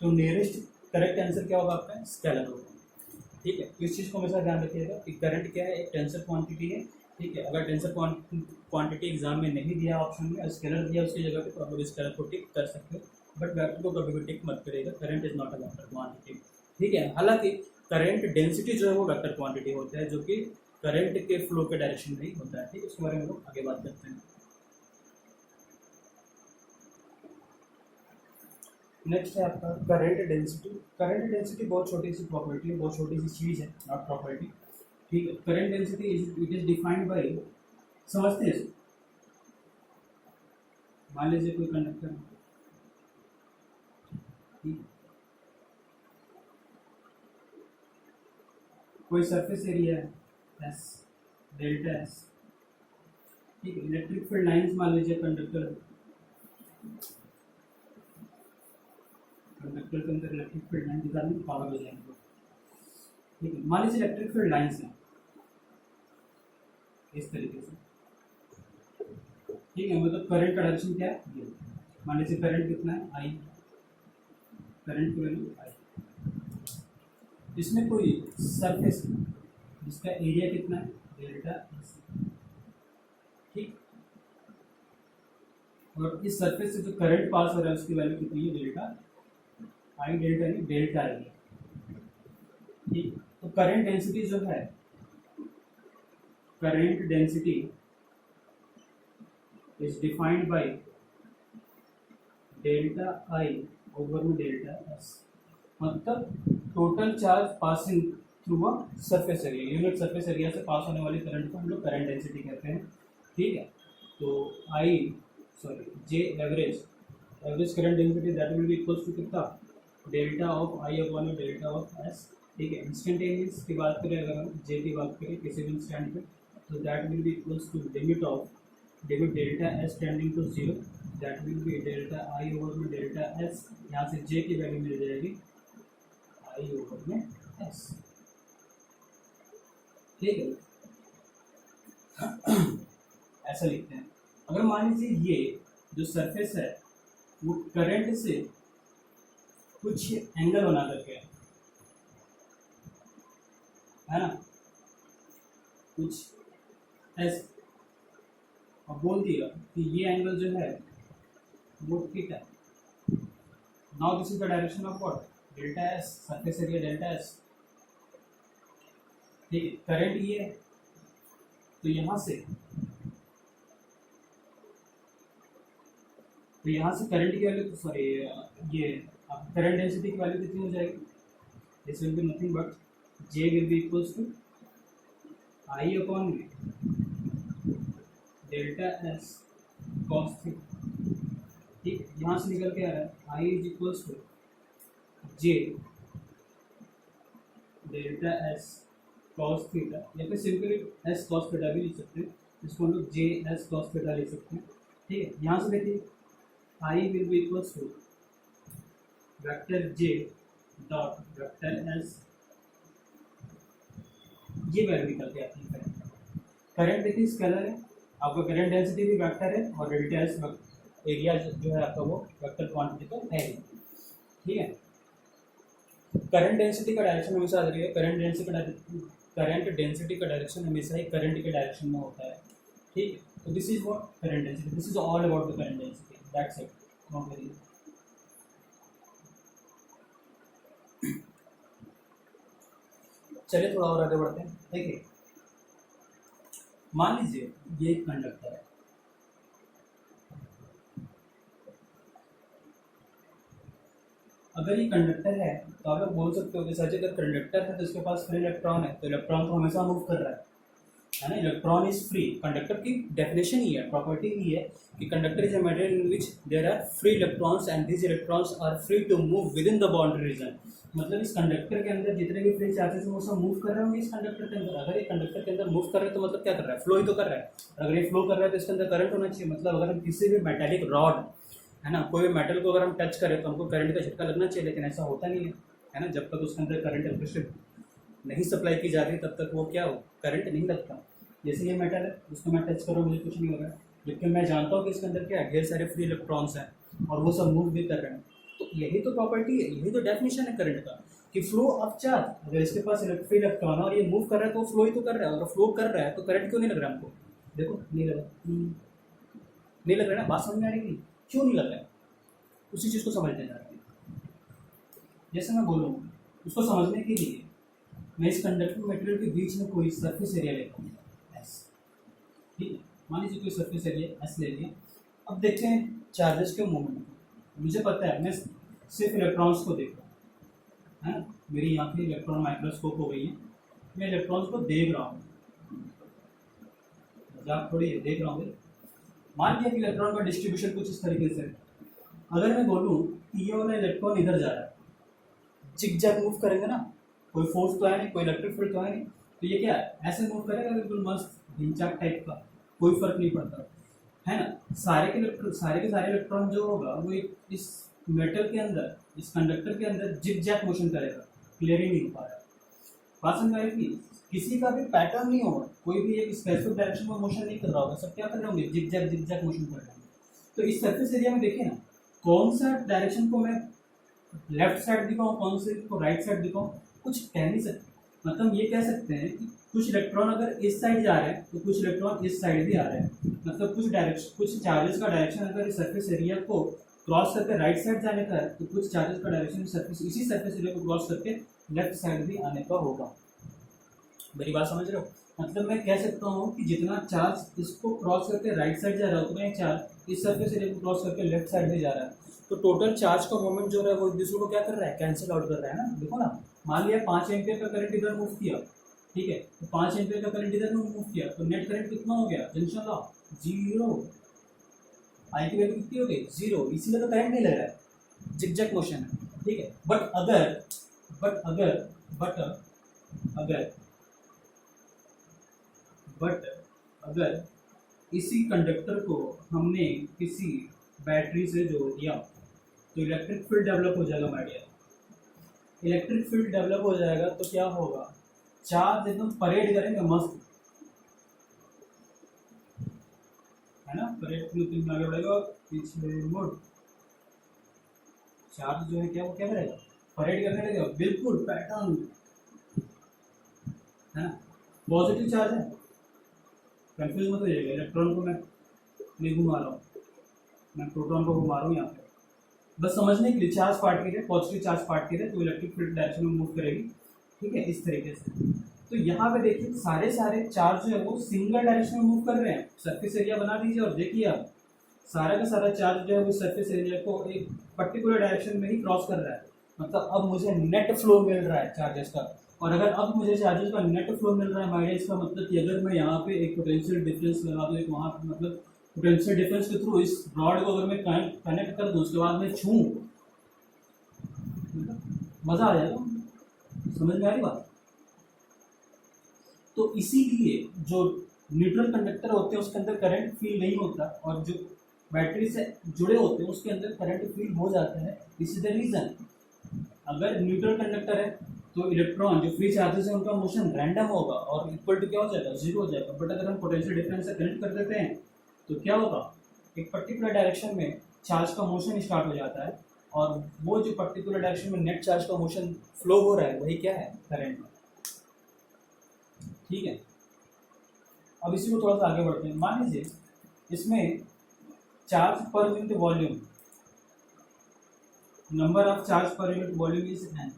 [SPEAKER 1] तो नियरेस्ट करेक्ट आंसर क्या होगा आपका? स्केलर होगा, ठीक है। इस चीज़ को हमेशा ध्यान रखिएगा कि करंट क्या है? एक टेंसर क्वांटिटी है, ठीक है। अगर टेंसर क्वांटिटी एग्जाम में नहीं दिया ऑप्शन में, स्केलर दिया उसकी जगह पे, तो आप लोग स्केलर को टिक कर सकते हो, बट वेक्टर को कभी भी टिक मत करिएगा। Current is not a vector quantity, ठीक है। हालांकि करंट डेंसिटी जो है वो वेक्टर क्वांटिटी होता है, जो कि करंट के फ्लो के डायरेक्शन में ही होता है, ठीक है। उसके बारे में हम लोग आगे बात करते हैं। नेक्स्ट है आपका करंट डेंसिटी। करंट डेंसिटी बहुत छोटी सी प्रॉपर्टी है, बहुत छोटी सी चीज़ है, नॉट प्रॉपर्टी। ठीक है, current density it is defined by, समझते हैं इसको? मान लीजिए कोई कंडक्टर है, ठीक, कोई सरफेस एरिया है एस, डेल्टा एस, ठीक है। इलेक्ट्रिक फील्ड लाइंस मान लीजिए कंडक्टर, कंडक्टर के अंदर इलेक्ट्रिक फील्ड लाइन निकालने में पावर हो जाएंगे, ठीक है। मान लीजिए इलेक्ट्रिक फील्ड लाइंस हैं इस तरीके से, ठीक है। मतलब करंट का डायरेक्शन क्या है, ये। मान लीजिए करंट कितना है, आई, करंट की वैल्यू आई। इसमें कोई सरफेस है जिसका एरिया कितना है, डेल्टा एस, ठीक। और इस सरफेस से जो करंट पास हो रहा है उसकी वैल्यू कितनी है, डेल्टा आई, डेल्टा यानी डेल्टा आई, ठीक। तो करंट डेंसिटी जो है, current density is defined by delta I over में डेल्टा एस, मतलब total charge passing through a surface area, unit surface area से पास होने वाली करंट को हम लोग करंट डेंसिटी कहते हैं, ठीक है। तो I, sorry, J average, average current density that will be equals to कितना, delta of I upon delta of S, ठीक है। इंस्टेंटेनियस की बात करें, अगर हम जे की बात करें किसी भी इंस्टेंट पे, तो that will be equals to limit of, limit delta S tending to zero, that will be delta I over में डेल्टा एस, यहाँ से जे की वैल्यू मिल जाएगी आई ओवर में एस, ठीक है। ऐसा लिखते हैं। अगर मान लीजिए ये जो सरफेस है वो करंट से कुछ एंगल बना करके है ना, कुछ ऐसे, और बोल दिया कि ये एंगल जो है वो थीटा है। Now this is the direction of what, delta S, surface area delta S, ठीक है। करंट ये है, तो यहाँ से, तो यहाँ से करंट की वैल्यू, तो सॉरी ये अब करंट डेंसिटी की वैल्यू कितनी हो जाएगी, this will be nothing but J will be equals to I upon delta S cos theta, ठीक। यहाँ से निकल के आ रहा है I is equals to J delta S cos theta, या फिर सिंपली एस कॉस थीटा भी लिख सकते हैं, इसको हम लोग जे एस कॉस थीटा लिख सकते हैं, ठीक है। यहाँ से देखिए I will be equals to vector J dot vector S, ये वैल्यू निकल के आती है करंट। करंट देखिए स्केलर है, आपका करंट डेंसिटी भी वेक्टर है, और डेल्टा एस एरिया जो है आपका वो वेक्टर क्वांटिटी का है, ठीक है। करंट डेंसिटी का डायरेक्शन हमेशा याद रखिए, करंट डेंसिटी का डायरेक्शन हमेशा ही करंट के डायरेक्शन में होता है, ठीक है। तो this is what current density, this is all about the current density, that's it, not very. चलिए थोड़ा और आगे बढ़ते हैं, देखिए मान लीजिए ये एक कंडक्टर है, अगर ये कंडक्टर है तो आप लोग बोल सकते हो कि सच अगर कंडक्टर है तो इसके पास फ्री इलेक्ट्रॉन है, तो इलेक्ट्रॉन तो हमेशा मूव कर रहा है ना, इलेक्ट्रॉन इज फ्री। कंडक्टर की डेफिनेशन ही है, प्रॉपर्टी ही है कि conductor is a material in which there are free electrons and these electrons are free to move within the boundary region. मतलब इस कंडक्टर के अंदर जितने भी फ्री चार्जेस हैं वो सब मूव कर रहे होंगे इस कंडक्टर के अंदर। अगर ये कंडक्टर के अंदर मूव कर रहे हैं तो मतलब क्या कर रहा है, फ्लो ही तो कर रहा है। अगर ये फ्लो कर रहा है तो इसके अंदर करंट होना चाहिए। मतलब अगर हम किसी भी मेटेलिक रॉड है ना, कोई भी मेटल को अगर हम टच करें तो हमको करंट का झटका लगना चाहिए, लेकिन ऐसा होता नहीं है ना। जब तक उसके अंदर करंट इलेक्ट्रिसिटी नहीं सप्लाई की जा रही तब तक वो क्या हो, करंट नहीं लगता। जैसे ये मेटल है उसको मैं टच करूँ मुझे कुछ नहीं होगा, लेकिन मैं जानता हूँ कि इसके अंदर क्या है, ढेर सारे फ्री इलेक्ट्रॉन्स हैं और वो सब मूव भी कर रहे हैं। तो यही तो प्रॉपर्टी है, यही तो डेफिनेशन है करंट का कि फ्लो ऑफ चार्ज। अगर इसके पास फ्री इलेक्ट्रॉन है और ये मूव कर रहा है तो फ्लो ही तो कर रहा है। अगर फ्लो कर रहा है तो करंट क्यों नहीं लग रहा हमको, देखो नहीं लग रहा, नहीं लग रहा ना। बात समझ में आ रही, क्यों नहीं लग रहा है, उसी चीज़ को समझने जा रहे हैं। जैसे मैं बोलूँ उसको समझने के लिए मैं इस कंडक्टिंग मटेरियल के बीच में कोई सरफेस एरिया लेता हूँ एस, ठीक है। मान लीजिए कोई सरफेस एरिया एस ले लिया। अब देखते हैं चार्जेस के मूवमेंट। मुझे पता है मैं सिर्फ इलेक्ट्रॉन्स को देखो, है ना, मेरी आंखें इलेक्ट्रॉन माइक्रोस्कोप हो गई है, मैं इलेक्ट्रॉन्स को देख रहा हूँ, मजाक थोड़ी है, देख रहा हूँ। मान लिया कि इलेक्ट्रॉन का डिस्ट्रीब्यूशन कुछ इस तरीके से है। अगर मैं बोलूँ कि ये वाला इलेक्ट्रॉन इधर जा रहा है, जिग जैग मूव करेंगे ना, कोई फोर्स तो है नहीं, कोई इलेक्ट्रिक फील्ड तो है नहीं, तो ये क्या है, ऐसे मूव करेगा बिल्कुल मस्त ढिंचाक टाइप का, कोई फर्क नहीं पड़ता, है ना। सारे के सारे इलेक्ट्रॉन जो होगा वो इस मेटल के अंदर, इस कंडक्टर के अंदर जिग जैग मोशन करेगा, क्लियर ही नहीं हो पा रहा है। बात समझ आई कि किसी का भी पैटर्न नहीं होगा, कोई भी एक स्पेसिफिक डायरेक्शन में मोशन नहीं कर रहा होगा, सब क्या कर रहे होंगे, जिग जैग मोशन कर रहे होंगे। तो इस सरफेस एरिया में देखिए ना, कौन सा डायरेक्शन को मैं लेफ्ट साइड दिखाऊँ, कौन से को राइट साइड दिखाऊँ, कुछ कह नहीं सकते। मतलब ये कह सकते हैं कि कुछ इलेक्ट्रॉन अगर इस साइड जा रहे हैं तो कुछ इलेक्ट्रॉन इस साइड भी आ रहे हैं, मतलब कुछ चार्जेस का डायरेक्शन अगर इस सरफेस एरिया को क्रॉस करके राइट साइड जाने का है, तो कुछ चार्जेस का डायरेक्शन इसी सरफेस एरिया को क्रॉस करके लेफ्ट साइड भी आने का होगा। मेरी बात समझ रहे हो? मतलब मैं कह सकता हूँ कि जितना चार्ज इसको क्रॉस करके राइट साइड जा रहा है, उतना ही चार्ज इस सरफेस एरिया को क्रॉस करके लेफ्ट साइड में जा रहा है। तो टोटल चार्ज का मोमेंट जो है वो एक दूसरे को क्या कर रहा है, कैंसिल आउट कर रहा है ना। देखो ना, मान लिया 5 एम्पियर का करंट इधर मूव किया, ठीक है, तो 5 एम्पियर का करंट इधर मूव किया, तो नेट करंट कितना हो गया, जंक्शन लॉ 0, आई की वैल्यू कितनी हो गई, 0, इसीलिए तो करंट नहीं लग रहा है, जिगजैग मोशन है, ठीक है। बट अगर इसी कंडक्टर को हमने किसी बैटरी से जोड़ दिया तो इलेक्ट्रिक फील्ड डेवलप हो जाएगा my dear. Electric field develop हो जाएगा तो क्या होगा, चार्ज एकदम परेड करेंगे मस्त, है ना, परेड में आगे बढ़ेगा, पीछे मुड़, चार्ज जो है क्या, वो क्या करेगा, परेड करने लगेगा, बिल्कुल पैटर्न, है ना। पॉजिटिव चार्ज है, कंफ्यूज मत हो जाएगा, इलेक्ट्रॉन को मैं नहीं घुमा रहा हूँ, मैं प्रोटॉन को घुमा रहा हूँ यहाँ पे, बस समझने के लिए। चार्ज पार्ट के लिए, पॉजिटिव चार्ज पार्ट के लिए तो इलेक्ट्रिक फील्ड डायरेक्शन में मूव करेगी, ठीक है, इस तरीके से। तो यहाँ पे देखिए सारे चार्ज जो है वो सिंगल डायरेक्शन में मूव कर रहे हैं। सरफेस एरिया बना दीजिए और देखिए आप, सारा का सारा चार्ज जो है वो सरफेस एरिया को एक पर्टिकुलर डायरेक्शन में ही क्रॉस कर रहा है। मतलब अब मुझे नेट फ्लो मिल रहा है चार्जेस का, और अगर अब मुझे चार्जेस का नेट फ्लो मिल रहा है माइडिया, इसका मतलब कि अगर मैं यहाँ पे एक पोटेंशियल डिफरेंस लगा दूँ, एक वहाँ पे, मतलब पोटेंशियल डिफरेंस के थ्रू इस रॉड को अगर मैं कनेक्ट कर दूँ, उसके बाद मैं छूँ, मज़ा आ जाएगा, समझ में आ रही बात। तो इसीलिए जो न्यूट्रल कंडक्टर होते हैं उसके अंदर करंट फील नहीं होता, और जो बैटरी से जुड़े होते हैं उसके अंदर करंट फील हो जाता है। This is the reason. अगर न्यूट्रल कंडक्टर है तो इलेक्ट्रॉन जो फ्री चार्जेस है उनका मोशन रैंडम होगा और इक्वल टू क्या हो जाएगा, 0 हो जाएगा। बट अगर हम पोटेंशियल डिफरेंस से कनेक्ट कर देते हैं तो क्या होगा, एक पर्टिकुलर डायरेक्शन में चार्ज का मोशन स्टार्ट हो जाता है, और वो जो पर्टिकुलर डायरेक्शन में नेट चार्ज का मोशन फ्लो हो रहा है वही क्या है, करंट, ठीक है। अब इसी को थोड़ा सा आगे बढ़ते हैं। मान लीजिए इसमें charge per unit volume, number of charge per unit volume is n,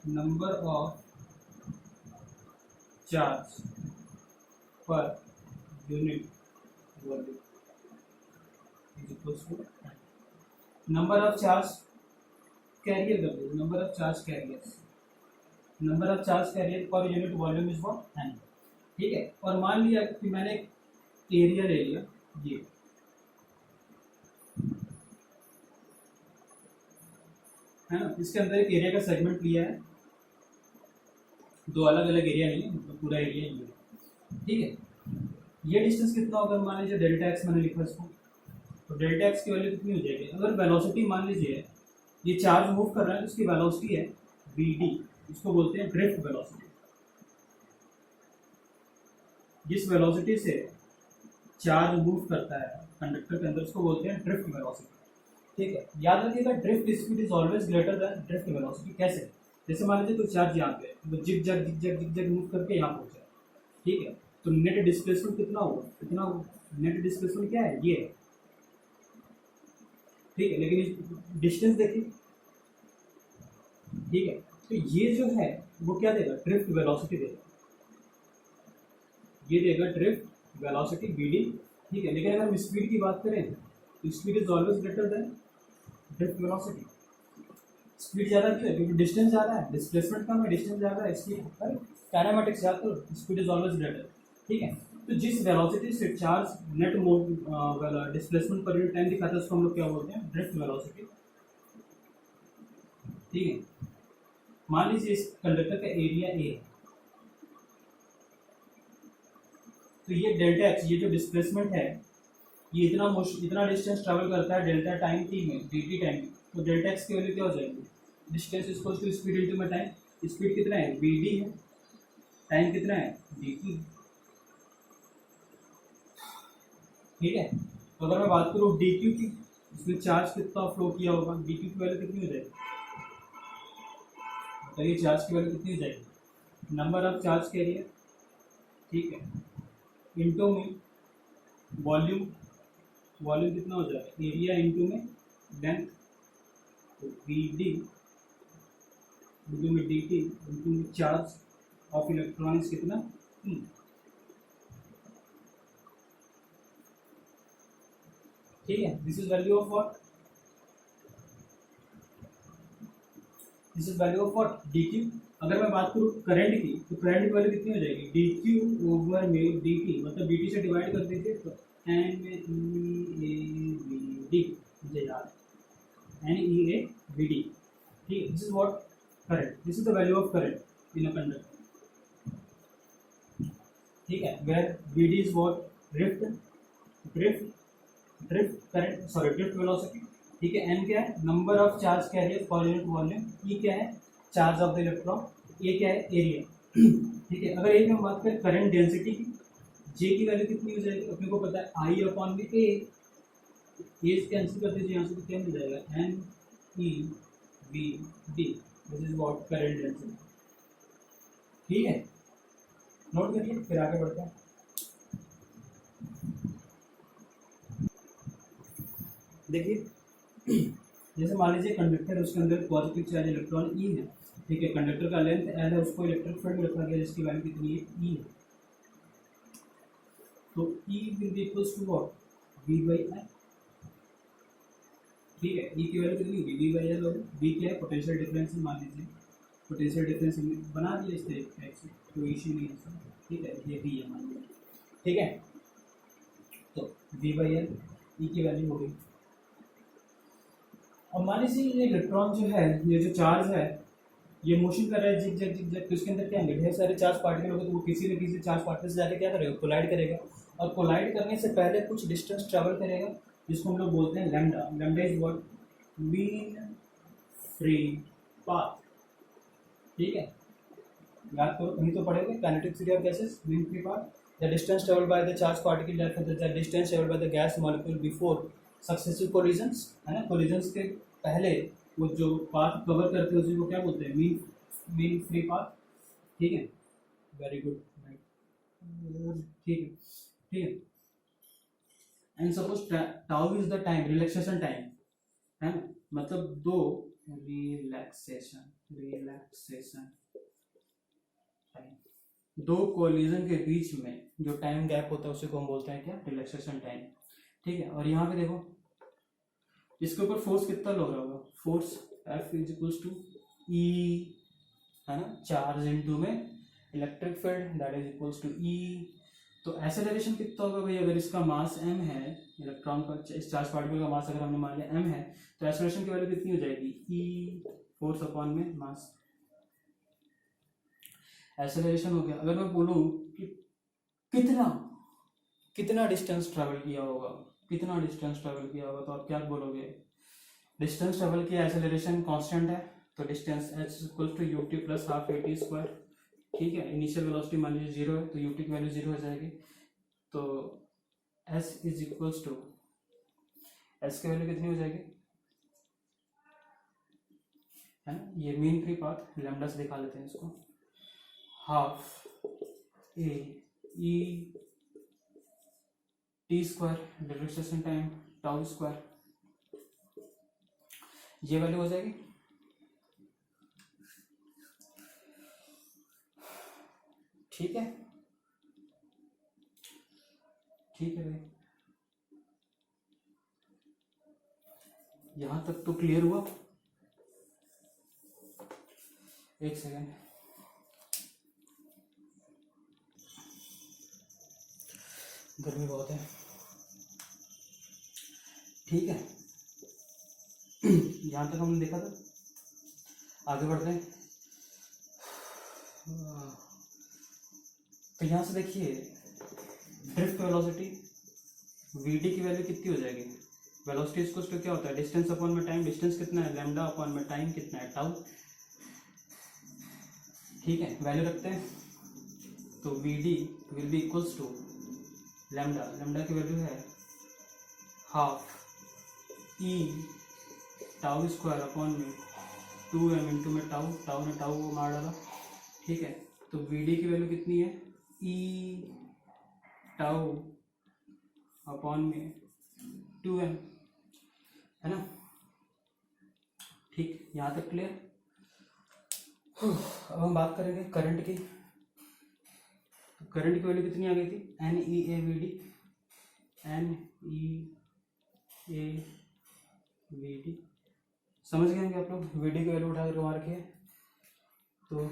[SPEAKER 1] number of charge per unit volume is equals to number of charge carrier कर दो, number of charge carriers, number of charge carrier per unit volume is what, n, ठीक है। और मान लिया कि मैंने एक एरिया ले लिया, ये है ना, इसके अंदर एक एरिया का सेगमेंट लिया है, दो अलग अलग एरिया नहीं है, मतलब पूरा एरिया ही है, ठीक है। ये डिस्टेंस कितना होगा, मान लीजिए डेल्टा एक्स मैंने लिखा इसको, तो डेल्टा एक्स की वैल्यू कितनी हो जाएगी। अगर वेलोसिटी मान लीजिए ये चार्ज मूव कर रहा है तो उसकी वेलोसिटी है वी, इसको बोलते हैं ड्रिफ्ट वेलोसिटी। जिस वेलोसिटी से चार्ज मूव करता है कंडक्टर के अंदर उसको बोलते हैं ड्रिफ्ट वेलोसिटी, ठीक है। याद रखिएगा, drift speed is always greater than drift velocity. कैसे, जैसे मान लीजिए कोई चार्ज यहाँ पे तो जिग जैग मूव करके यहाँ पहुँचा, ठीक है, तो नेट डिस्प्लेसमेंट कितना हुआ, कितना नेट डिस्प्लेसमेंट क्या है, ये, ठीक है। लेकिन डिस्टेंस देखिए, ठीक है, तो ये जो है वो क्या देगा, ड्रिफ्ट वेलोसिटी देगा, ये देगा ड्रिफ्ट वेलोसिटी वी, ठीक है। लेकिन अगर हम स्पीड की बात करें तो speed is always greater than drift velocity, speed ज़्यादा क्यों है? क्योंकि डिस्टेंस ज़्यादा है, डिस्प्लेसमेंट कम है, डिस्टेंस ज़्यादा है, इसलिए काइनेमेटिक्स याद करो, स्पीड इज ऑलवेज ग्रेटर। ठीक है, तो जिस वेलोसिटी से चार्ज नेट डिस्प्लेसमेंट पर यूनिट टाइम दिखाता है उसको हम लोग क्या बोलते हैं? Drift velocity. ठीक है, मान लीजिए इस कंडक्टर का एरिया ए, तो ये डेल्टा एक्स, ये जो डिस्प्लेसमेंट है, ये इतना डिस्टेंस ट्रैवल करता है डेल्टा टाइम टी में, डी टी टाइम में, तो डेल्टा एक्स की वैल्यू क्या हो जाएगी? Distance equals to speed into में टाइम। स्पीड कितना है? वी डी है, टाइम कितना है? D T. ठीक है, तो अगर मैं बात करूँ डी क्यू की, इसमें चार्ज कितना फ्लो किया होगा, डी क्यू की वैल्यू कितनी हो जाएगी? बताइए, चार्ज की वैल्यू कितनी हो जाएगी? नंबर ऑफ चार्ज कैरियर, ठीक है, इंटू में वॉल्यूम, वॉल्यूम कितना हो जाएगा? एरिया इंटू में लेंथ, तो वी डी इंटू में डी टी इंटू में चार्ज ऑफ इलेक्ट्रॉनिक्स कितना? E। ठीक है, this is value of what? This is value of what? D Q. अगर मैं बात करूँ करंट की, तो करंट की वैल्यू कितनी हो जाएगी? डी क्यू ओवर में डी टी, मतलब डी टी से डिवाइड कर दीजिए तो N E A B D, मुझे याद है, N E A B D. ठीक है, this is what? Current. This is the value of current in a conductor. ठीक है, where B D is what? Drift, drift current, sorry drift velocity. ठीक है, N क्या है? Number of charge carrier per unit volume. E क्या है? Charge of the electron. A क्या है? एरिया। ठीक है, अगर एक में बात करें करंट डेंसिटी की, जे की वैल्यू कितनी हो जाएगी? अपने को पता है आई अपॉन में ए, ए कैंसिल कर दीजिए यहाँ से, तो क्या मिल जाएगा? N E V D, this is what? Current density. ठीक है, नोट करिए, फिर आगे बढ़ते हैं। देखिए, जैसे मान लीजिए कंडक्टर है, उसके अंदर पॉजिटिव चार्ज इलेक्ट्रॉन ई है। ठीक है, कंडक्टर का लेंथ एल है, उसको इलेक्ट्रिक फील्ड रखा गया जिसकी वैल्यू कितनी है? ई है। तो E will be equals to what? V by L. ठीक है, ई की वैल्यू कितनी होगी? वी बाई एल होगी। वी क्या है? पोटेंशियल डिफरेंस मान लीजिए, पोटेंशियल डिफरेंस बना दिया इस तरीके से, कोई इशू नहीं है। ठीक है, ये वी है मान लीजिए। ठीक है, तो वी बाई एल ई की वैल्यू होगी। अब मान लीजिए ये इलेक्ट्रॉन जो है, ये जो चार्ज है, ये मोशन कर रहा है जिग जैग जिग जैग, तो इसके अंदर क्या होंगे? ढेर सारे चार्ज पार्टिकल होंगे, तो वो किसी न किसी चार्ज पार्टिकल से जाके क्या करेगा? कोलाइड करेगा, और कोलाइड करने से पहले कुछ डिस्टेंस ट्रेवल करेगा, जिसको हम लोग बोलते हैं lambda. Lambda is what? Mean free path. ठीक है, याद करो, कहीं तो पढ़ेंगे kinetic theory of gases, mean free path. The distance travel by the charge particle, the distance travel by the gas molecule before successive collisions, है ना? Collisions के पहले वो जो पाथ कवर करते हैं उसी को क्या बोलते हैं? Mean free path. ठीक है, वेरी गुड। ठीक है, ठीक है, and suppose tau is the time, relaxation time, है ना? मतलब दो रिलैक्सेशन टाइम, दो कोलिजन के बीच में जो टाइम गैप होता है उसे को हम बोलते हैं क्या? Relaxation time. ठीक है, और यहाँ पे देखो, इसके ऊपर फोर्स कितना लग रहा होगा? Force F is equals to E, है ना? चार्ज इनटू में electric field, that is equals to E. तो एक्सेलरेशन कितना होगा भाई? अगर इसका मास m है, इलेक्ट्रॉन का, इस चार्ज पार्टिकल का मास अगर हमने मान लिया m है, तो एक्सेलरेशन की वैल्यू कितनी हो जाएगी? ई फोर्स अपॉन में मास। एक्सेलरेशन हो गया। अगर मैं बोलूँ कि कितना कितना डिस्टेंस ट्रैवल किया होगा, कितना डिस्टेंस ट्रैवल किया होगा, तो आप क्या बोलोगे? डिस्टेंस ट्रैवल किया, एक्सेलरेशन कांस्टेंट है, तो distance h equal to U T plus half A T square. ठीक है, इनिशियल वेलोसिटी मान लीजिए 0 है, तो यू टी की वैल्यू 0 हो जाएगी। तो s is equals to, s की वैल्यू कितनी हो जाएगी? है ना, ये मीन फ्री पाथ, लैम्डा से दिखा लेते हैं इसको, half A E T square, relaxation time tau square, ये वैल्यू हो जाएगी। ठीक है, ठीक है भाई, यहां तक तो क्लियर हुआ? एक सेकेंड, गर्मी बहुत है। ठीक है, यहाँ तक हमने देखा था, आगे बढ़ते हैं। तो यहाँ से देखिए ड्रिफ्ट वेलोसिटी वीडी की वैल्यू कितनी हो जाएगी, वेलोसिटी इसको तो क्या होता है डिस्टेंस अपॉन में टाइम, डिस्टेंस कितना है लैम्डा अपॉन में टाइम कितना है टाउ। ठीक है, वैल्यू रखते हैं तो VD will be equals to lambda, lambda की वैल्यू है half E tau square upon में 2m इंटू में टाउ, टाउ ने टाउ को मार डाला। ठीक है, तो वीडी की वैल्यू कितनी है ई टाउ अपॉन में 2m, है ना। ठीक, यहाँ तक क्लियर। अब हम बात करेंगे करंट की। करंट की वैल्यू कितनी आ गई थी N E A V D, N E A V D, समझ गए हैं आप लोग। वी डी की वैल्यू उठा करके वहाँ रखिए, तो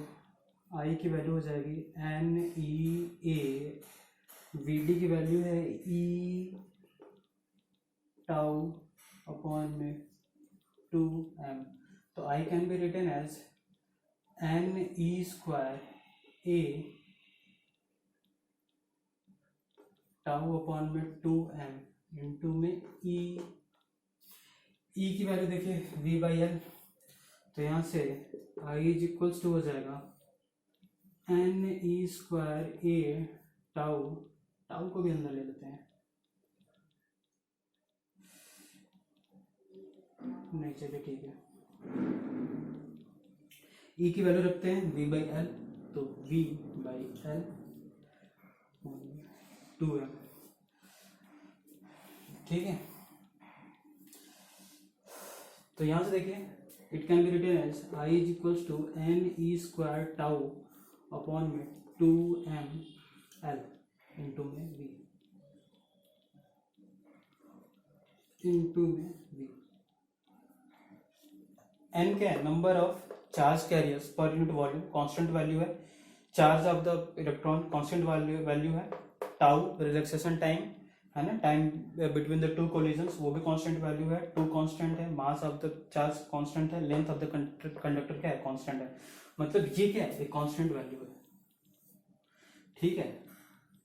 [SPEAKER 1] आई की वैल्यू हो जाएगी N E A, V D की वैल्यू है ई टाउ अपॉन में 2m, तो I can be written as N E square A tau upon में 2m इंटू में ई की वैल्यू देखिए v बाई एल, तो यहाँ से आई इज इक्वल्स टू हो जाएगा N E square A tau, tau को भी अंदर ले लेते हैं, नहीं चलिए ठीक है, ई की वैल्यू रखते हैं v बाई एल, तो v बाई एल 2m। ठीक है, तो यहाँ से देखिए it can be written as I is equals to N E square tau upon में 2m एल इंटू में v, इंटू में v। एन क्या है number of charge carriers per unit volume, constant value है। Charge of the electron constant value है। Tau relaxation time है ना, time between the two collisions वो भी कांस्टेंट वैल्यू है। टू कांस्टेंट है, mass of the charge constant है, length of the conductor क्या है कांस्टेंट है, मतलब ये क्या है एक कांस्टेंट वैल्यू है। ठीक है,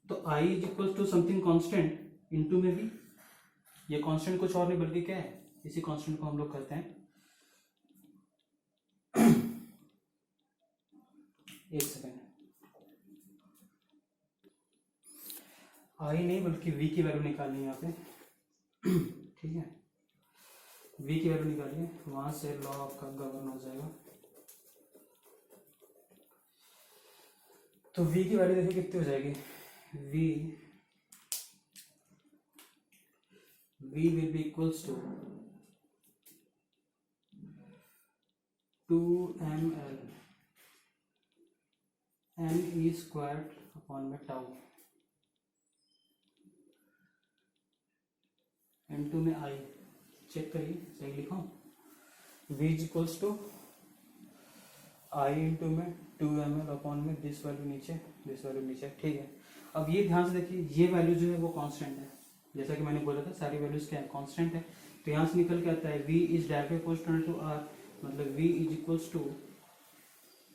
[SPEAKER 1] तो I is equal to something constant into में भी, ये कांस्टेंट कुछ और नहीं बल्कि क्या है, इसी कांस्टेंट को हम लोग कहते हैं एक सेकेंड, आई नहीं बल्कि v की वैल्यू निकालनी है यहाँ पे। ठीक है, v की वैल्यू निकालिए, वहां से लॉ आपका गवर्न हो जाएगा। तो v की वैल्यू देखिए कितनी हो जाएगी, v will be equals to 2ml N E square upon में टाउ इनटू में आई, चेक करिए सही लिखा हूँ। v is equals to I into में 2ml अपॉन में दिस वैल्यू नीचे, दिस वैल्यू नीचे। ठीक है, अब ये ध्यान से देखिए ये वैल्यू जो है वो कांस्टेंट है, जैसा कि मैंने बोला था सारी वैल्यूज क्या है कांस्टेंट है। तो यहाँ से निकल के आता है v is directly proportional to r, मतलब v is equals to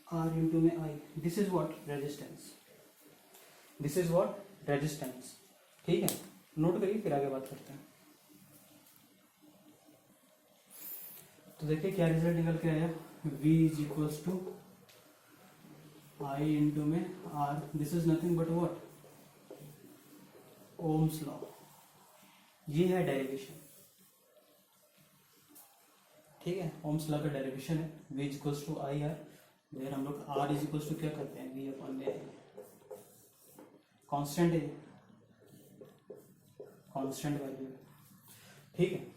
[SPEAKER 1] r into में i। This is what resistance, this is what resistance. ठीक है, नोट करिए फिर आगे बात करते हैं। तो देखिए क्या रिजल्ट निकल के आया, v is equals to I into में r, this is nothing but what Ohm's law, ये है डेरिवेशन। ठीक है, ओम्स लॉ का डेरिवेशन है, v is equals to I R, where हम लोग r इज इक्वल्स टू क्या करते हैं v अपॉन में कांस्टेंट है, कांस्टेंट वैल्यू है। ठीक है,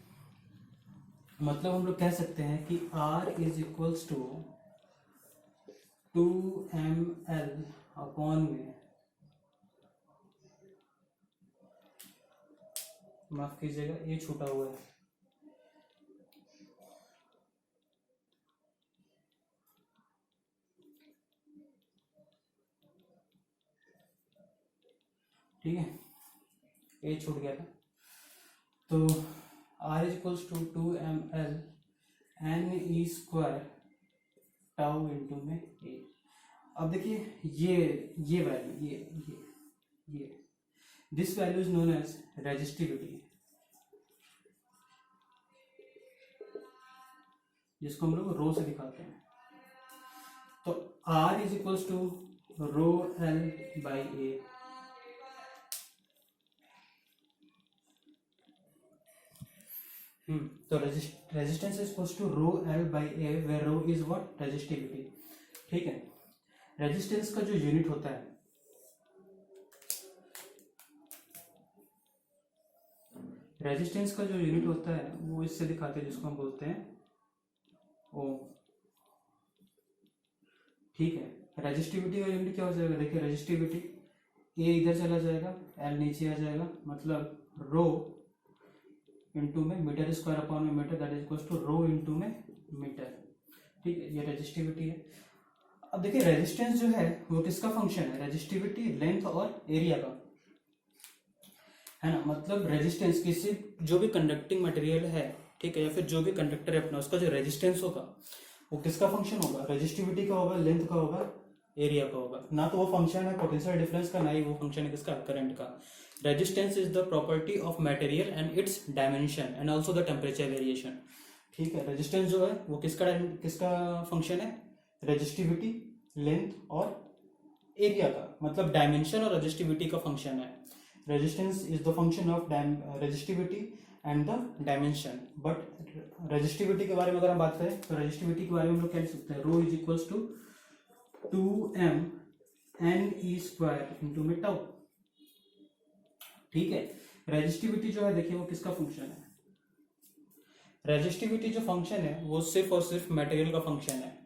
[SPEAKER 1] मतलब हम लोग कह सकते हैं कि r is equals to 2ml upon में, माफ कीजिएगा ये छूटा हुआ है, ठीक है, ए छूट गया था। तो R is equals to 2ml NE square tau into में ए। अब देखिए ये वैल्यू ये this value is known as resistivity, जिसको हम लोग रो से दिखाते हैं। तो R is equals to rho L by A. तो resistance is equals to rho L by A, where rho is what, resistivity. ठीक है, रेजिस्टेंस का जो यूनिट होता है, रेजिस्टेंस का जो यूनिट होता है वो इससे दिखाते हैं, जिसको हम बोलते हैं ओम। ठीक है, रेजिस्टिविटी का यूनिट क्या हो जाएगा, देखिए रेजिस्टिविटी ए इधर चला जाएगा, एल नीचे आ जाएगा, मतलब रो इंटू में मीटर स्क्वायर अपॉन में metre, that is equal to rho into में मीटर। ठीक है, ये रेजिस्टिविटी है। अब देखिए रेजिस्टेंस जो है वो किसका फंक्शन है, रेजिस्टिविटी, लेंथ और एरिया का, है ना। मतलब रेजिस्टेंस किसी जो भी कंडक्टिंग मटेरियल है, ठीक है, या फिर जो भी कंडक्टर है अपना, उसका जो रेजिस्टेंस होगा वो किसका फंक्शन होगा, रेजिस्टिविटी का होगा, लेंथ का होगा, एरिया का होगा। ना तो वो फंक्शन है पोटेंशियल डिफरेंस का, ना ही वो फंक्शन है किसका, करंट का। Resistance is the property of material and it's dimension and also the temperature variation. ठीक है, रेजिस्टेंस जो है वो किसका फंक्शन है, रेजिस्टिविटी, लेंथ और एरिया का, मतलब डायमेंशन और रेजिस्टिविटी का फंक्शन है। Resistance is the function of resistivity and the dimension. But resistivity के बारे में अगर हम बात करें तो रेजिस्टिविटी के बारे में हम लोग क्या लिख सकते हैं, rho is equals to 2m NE square into में टाउ। ठीक है, रेजिस्टिविटी जो है देखिए वो किसका फंक्शन है, रेजिस्टिविटी जो फंक्शन है वो सिर्फ और सिर्फ मटेरियल का फंक्शन है।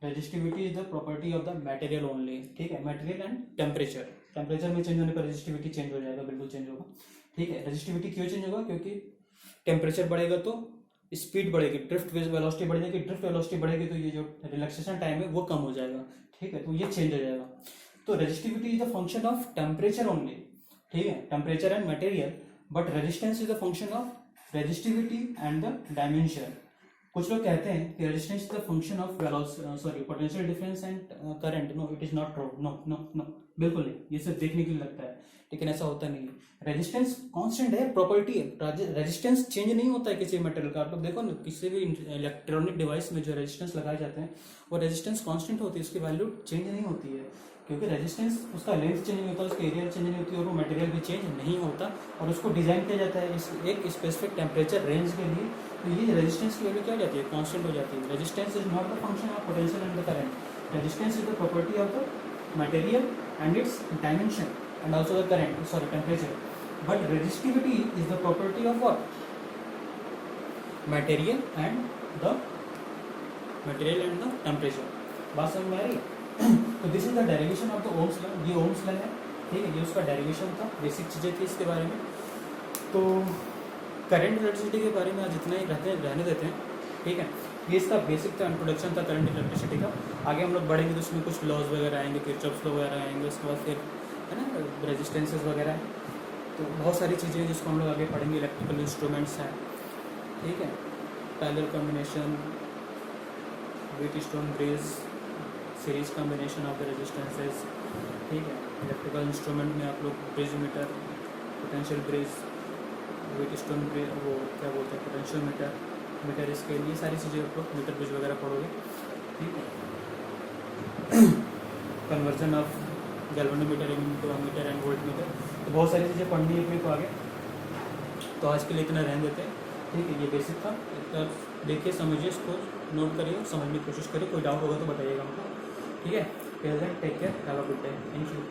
[SPEAKER 1] Resistivity is the property of the material only. ठीक है, मटेरियल एंड टेम्परेचर, टेम्परेचर में चेंज होने पर रेजिस्टिविटी चेंज हो जाएगा, बिल्कुल चेंज होगा। ठीक है, रेजिस्टिविटी क्यों चेंज होगा, क्योंकि टेम्परेचर बढ़ेगा तो स्पीड बढ़ेगी, ड्रिफ्ट वेलोसिटी बढ़ेगी, ड्रिफ्ट वेलोसिटी बढ़ेगी तो ये जो रिलैक्सेशन टाइम है वो कम हो जाएगा। ठीक है, तो ये चेंज हो जाएगा। तो resistivity is the function of temperature only. ठीक है, temperature and material, but resistance is the function of resistivity and the dimension. कुछ लोग कहते हैं कि resistance is the function of potential difference and current. No, it is not true. No no no, बिल्कुल नहीं, ये सब देखने के लिए लगता है, लेकिन ऐसा होता नहीं है। रेजिस्टेंस कांस्टेंट है, प्रॉपर्टी है। रेजिस्टेंस चेंज नहीं होता है किसी मटेरियल का। आप लोग देखो ना, किसी भी इलेक्ट्रॉनिक डिवाइस में जो रेजिस्टेंस लगाए जाते हैं वो रेजिस्टेंस कांस्टेंट होती है, उसकी वैल्यू चेंज नहीं होती है, क्योंकि रेजिस्टेंस, उसका लेंथ चेंज नहीं होता, उसका एरिया चेंज नहीं होती और वो मटेरियल भी चेंज नहीं होता। और उसको डिजाइन किया जाता है एक स्पेसिफिक टेम्परेचर रेंज के लिए। तो ये रेजिस्टेंस की वैल्यू क्या हो जाती है, कांस्टेंट हो जाती है। Resistance is not the function of potential and the current. Resistance is the property of the material and it's dimension and also the current, sorry temperature. But resistivity is the property of what, material and the temperature. बात समझ में आ रही है? तो this is the derivation of the Ohm's law. ये Ohm's law है, ठीक है, ये उसका डेरिवेशन था, बेसिक चीज़ें थी इसके बारे में। तो करंट इलेक्ट्रिसिटी के बारे में आज इतना ही रहने देते हैं, ठीक है। ये इसका बेसिक था, इंट्रोडक्शन था करंट इलेक्ट्रिसिटी का। आगे हम लोग बढ़ेंगे तो उसमें कुछ लॉज वगैरह आएंगे, किरचॉफ्स लॉ वगैरह आएंगे, उसके बाद फिर है ना रेजिस्टेंसेस वगैरह। तो बहुत सारी चीज़ें हैं जिसको हम लोग आगे पढ़ेंगे। इलेक्ट्रिकल इंस्ट्रूमेंट्स हैं, ठीक है, parallel combination, Wheatstone bridge, series combination of the resistances, ठीक है। इलेक्ट्रिकल इंस्ट्रूमेंट में आप लोग bridge metre, potential bridge, Wheatstone bridge, वो क्या बोलते हैं, पोटेंशियल मीटर स्केल, ये सारी चीज़ें आप लोग मीटर ब्रिज वगैरह पढ़ोगे, ठीक है। Conversion of galvanometer into ammeter and volt meter, तो बहुत सारी चीज़ें पढ़नी है अपने को आगे। तो आज के लिए इतना रहने देते हैं, ठीक है। ये बेसिक था, देखिए समझिए, इसको नोट करिए, समझने की कोशिश करिए। कोई डाउट होगा तो बताइएगा हमको, ठीक है। Take care, have a good day, thank you.